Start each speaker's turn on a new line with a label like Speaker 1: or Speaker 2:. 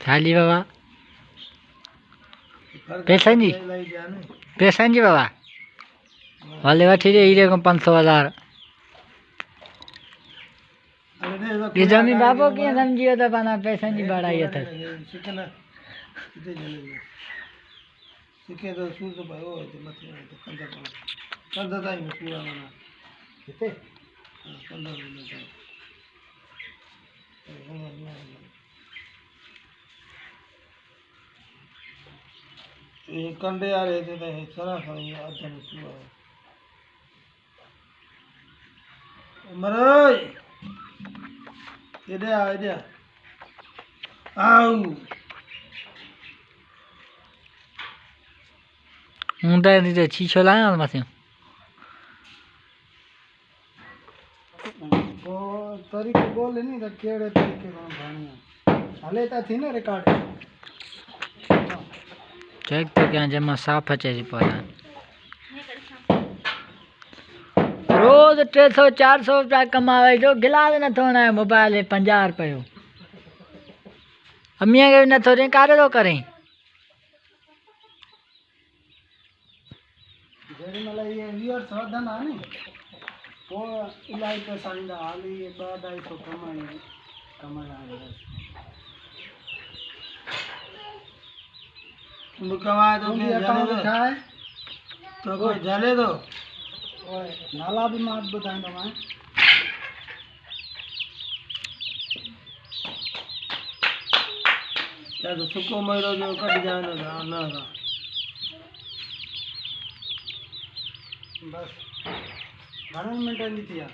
Speaker 1: थाली बाबा पैसा जी बाबा वाले वठी रे हीरे को 500,000 ये जमी बाबो की समझियो तो बना पैसा नहीं बढ़ाइए था
Speaker 2: सिके तो सूर तो भाई वो तो मत तो कंधा ताई में पूरा बना कितने कंधा में ये कंधे आ रहे थे सारा खाली आधा में पूरा मरे इधर आ इधर आओ
Speaker 1: मुंडा दीजिए चीचो लाया ना मत
Speaker 2: वो तरीके बोले नहीं तो केड़े तरीके का भानिया हाले ता थी ना रिकॉर्ड
Speaker 1: चेक तो क्या जमा साफ है जी पर रोज 300-400 रुपया कमावे जो गिलास न थोना है मोबाइल 50 रुपये अम्मिया के न थोड़े कारे तो करें
Speaker 2: जेडी मला ये व्यूअर्स वधन आ नी वो इलाही पैसा ईंदा हाली 2-250 कमाए कमाए तो क्या जाने खाए तो कोई जाने दो ओए नाला भी मात बताएंगे मैं या तो सुको मरो जो कट जाने ना बस 12 मिनट नहीं थी यार